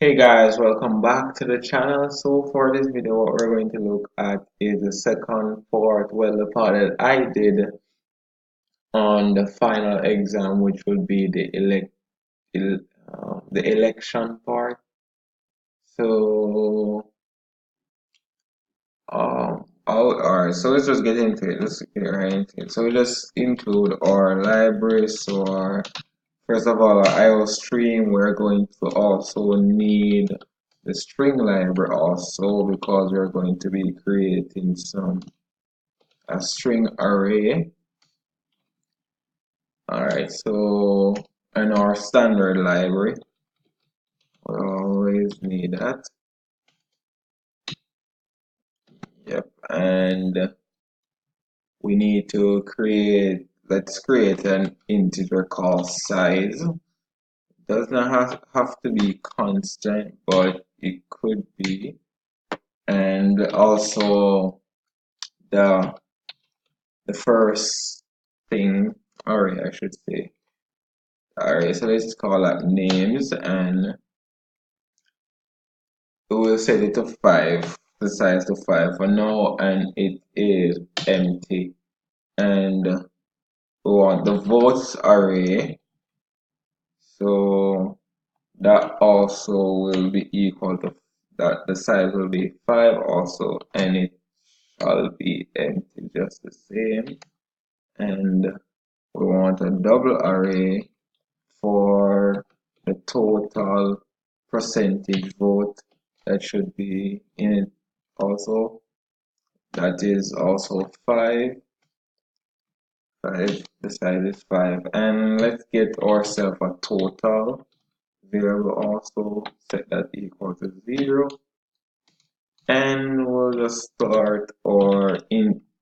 Hey guys, welcome back to the channel. So for this video, what we're going to look at is the second part, well, the part that I did on the final exam, which would be el the election part. So, alright, so let's just get into it. Let's get right into it. So we just include our library. So first of all, our IO stream, we're going to also need the string library also because we're going to be creating a string array. Alright, so in our standard library, we always need that. Yep, and we need to let's create an integer called size. Does not have to be constant, but it could be. And also the first thing, alright, I should say. Alright, so let's call that names and we will set it to 5, the size to 5 for now, and it is empty. And we want the votes array, so that also will be equal to that, the size will be 5 also, and it shall be empty just the same. And we want a double array for the total percentage vote that should be in it also. That is also 5. The size is 5. And let's get ourselves a total variable also, set that equal to 0. And we'll just start our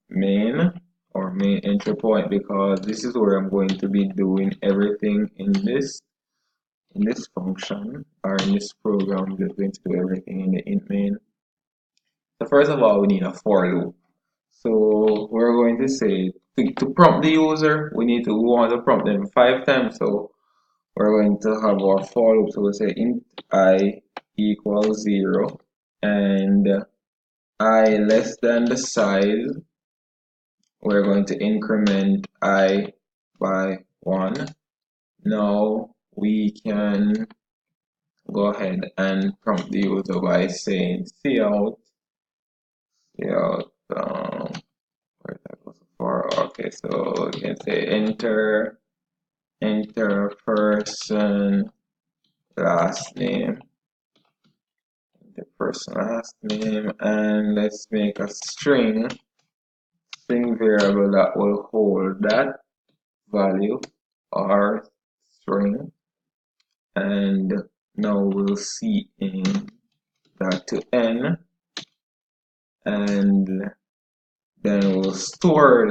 main or main entry point because this is where I'm going to be doing everything in this function or in this program. I'm just going to do everything in the int main. So first of all, we need a for loop. So we're going to say to prompt the user, we want to prompt them 5 times. So we're going to have our for loop. So we say int I equals 0 and I less than the size. We're going to increment I by 1. Now we can go ahead and prompt the user by saying cout, where that goes for, okay, so you can say enter person last name, the person last name, and let's make a string variable that will hold that value or string, and now we'll see in that to n, and then we'll store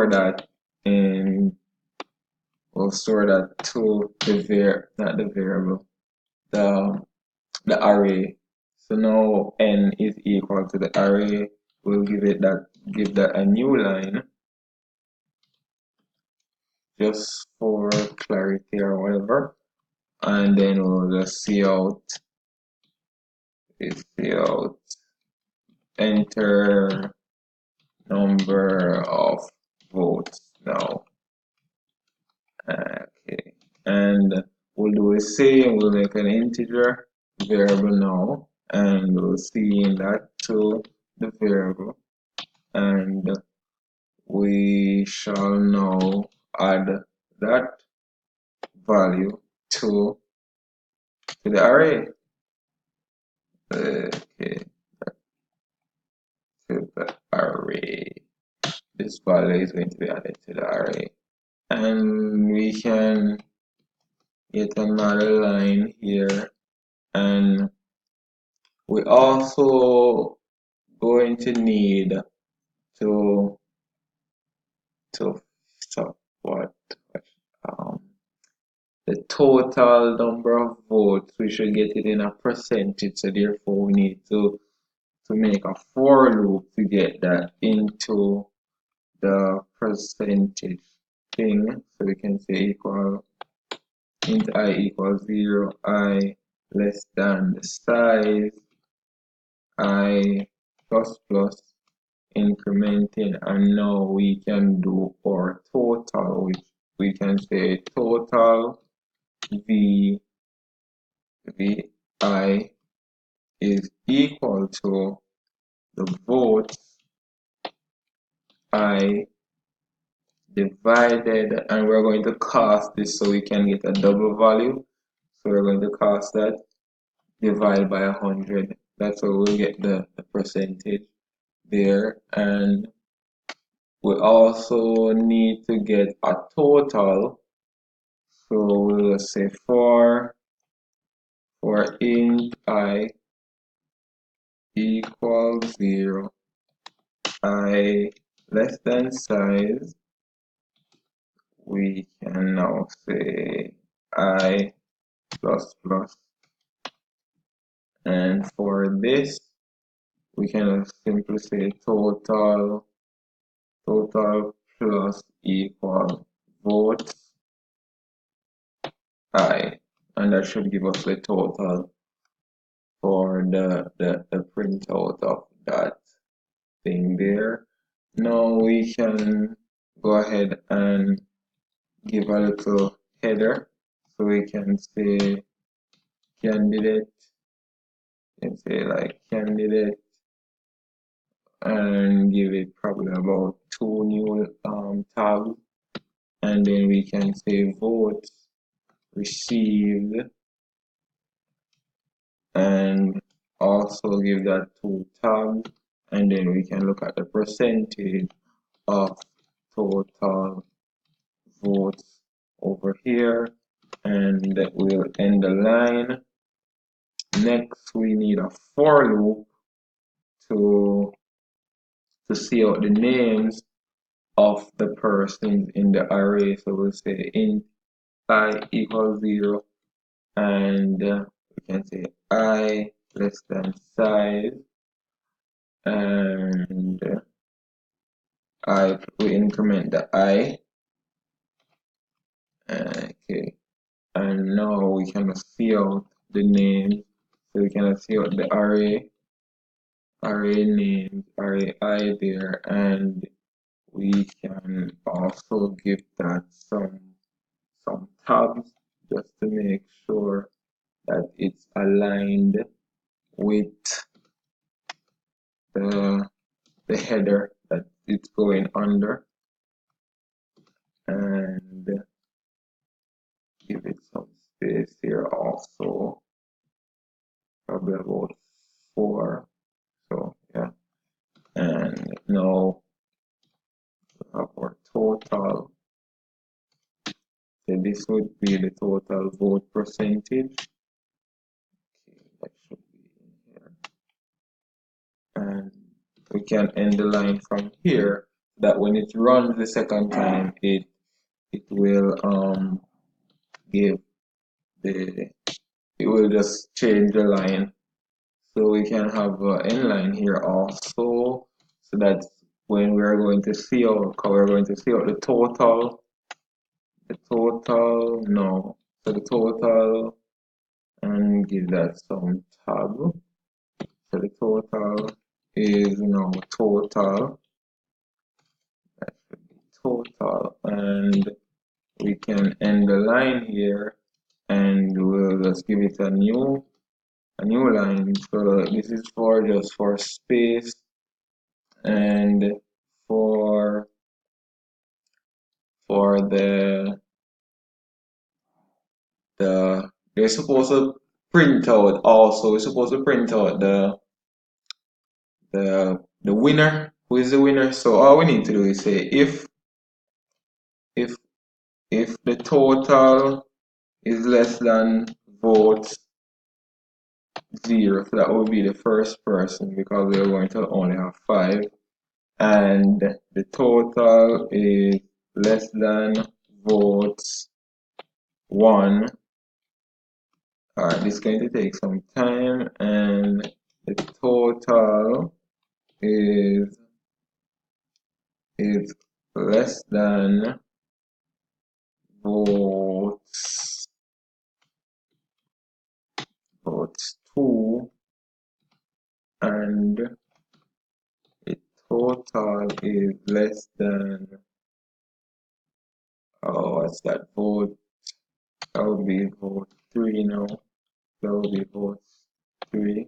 that in we'll store that to the not the variable, the array. So now n is equal to the array. We'll give that a new line just for clarity or whatever, and then we'll just cout enter number of votes now. Okay, and we'll do the same. We'll make an integer variable now, and we'll see in that to the variable, and we shall now add that value to the array. Okay, to the array. This value is going to be added to the array, and we can get another line here, and we also going to need to stop um, the total number of votes. We should get it in a percentage, so therefore we need to make a for loop to get that into the percentage thing. So we can say equal int I equals 0, I less than the size I plus plus incrementing, and now we can do our total, which we can say total V I is equal to the votes I divided, and we're going to cast this so we can get a double value. So we're going to cast that, divide by 100. That's how we'll get the percentage there. And we also need to get a total. So we'll say for int I equals 0, I less than size, we can now say I plus plus, and for this we can simply say total plus equal votes I, and that should give us the total for the printout of that thing there. Now we can go ahead and give a little header, so we can say candidate, and say like candidate, and give it probably about 2 new tabs, and then we can say votes received, and also give that 2 tabs, and then we can look at the percentage of total votes over here, and that will end the line. Next we need a for loop to see out the names of the persons in the array. So we'll say int I equals 0, and we can say I less than size, and we increment the I. Okay, and now we can see out the names. So we can see out the array names, array I there, and we can also give that some tabs just to make sure that it's aligned with the header that it's going under, and give it some space here also, probably about 4. So yeah, and now we have our total. So this would be the total vote percentage. Okay, that should be in here, and we can end the line from here, that when it runs the second time, it will give the it will just change the line. So we can have an end line here also, so that when we're going to see out, we're going to see out the total no, so the total, and give that some tab. So the total is now total, that should be total, and we can end the line here, and we'll just give it a new line. So this is for just for space, and for they're supposed to print out also. We're supposed to print out the winner. Who is the winner? So all we need to do is say if if the total is less than votes 0, so that would be the first person, because we're going to only have 5, and the total is less than votes 1. Alright, this is going to take some time, and the total is less than votes votes 2 and the total is less than, what's that vote? That would be vote 3 now. That would be vote 3.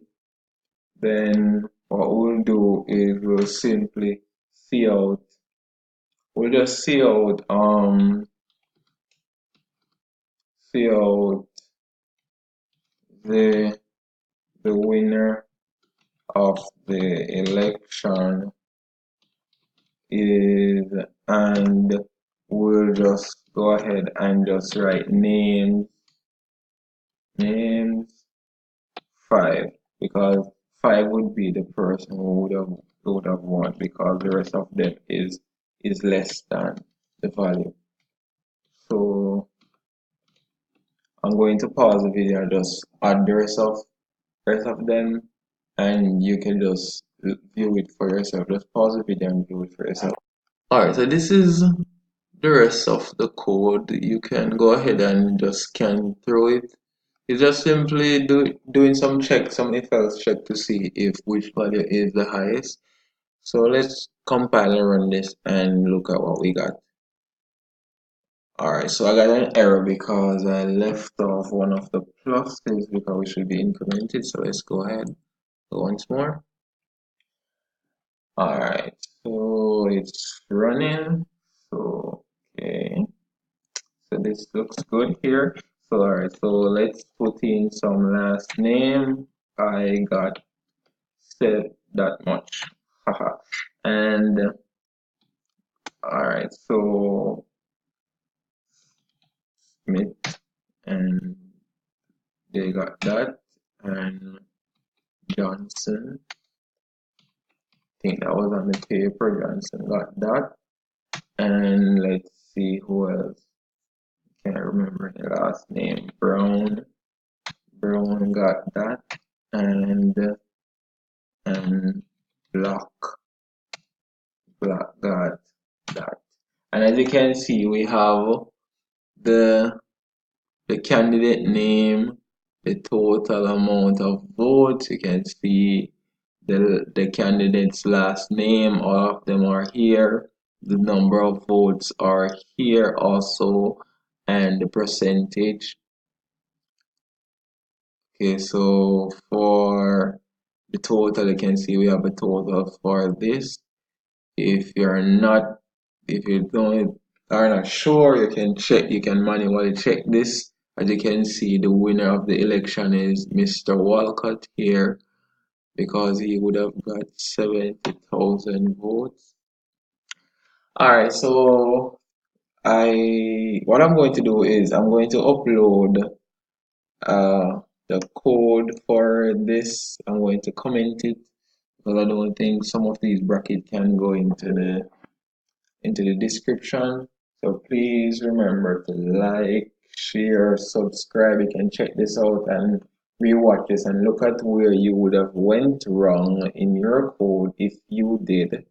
Then what we'll do is we'll simply see out, we'll just see out the winner of the election is, and we'll just go ahead and just write names 5, because 5 would be the person who would have won, because the rest of them is less than the value. So I'm going to pause the video and just add the rest of them, and you can just view it for yourself. Just pause the video and view it for yourself. Alright, so this is the rest of the code. You can go ahead and just scan through it. It's just simply doing some if else check to see if which value is the highest. So let's compile and run this and look at what we got. Alright, so I got an error because I left off one of the pluses because we should be incremented. So let's go ahead once more. Alright, so it's running. So okay, so this looks good here. So alright, so let's put in some last name. I got said that much. Haha. And alright, so Smith, and they got that, and Johnson, I think that was on the paper. Johnson got that, and let's see who else. Can't remember the last name. Brown got that, and Block got that. And as you can see, we have the candidate name, the total amount of votes. You can see the candidate's last name, all of them are here. The number of votes are here also, and the percentage. Okay, so for the total, you can see we have a total for this. If you don't are not sure, you can check, you can manually check this. As you can see, the winner of the election is Mr. Walcott here, because he would have got 70,000 votes. Alright, so what I'm going to do is I'm going to upload the code for this. I'm going to comment it because I don't think some of these brackets can go into the description. So please remember to like, share, subscribe. You can check this out and rewatch this and look at where you would have went wrong in your code if you did.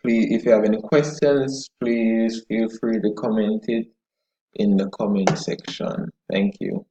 Please, if you have any questions, please feel free to comment it in the comment section. Thank you.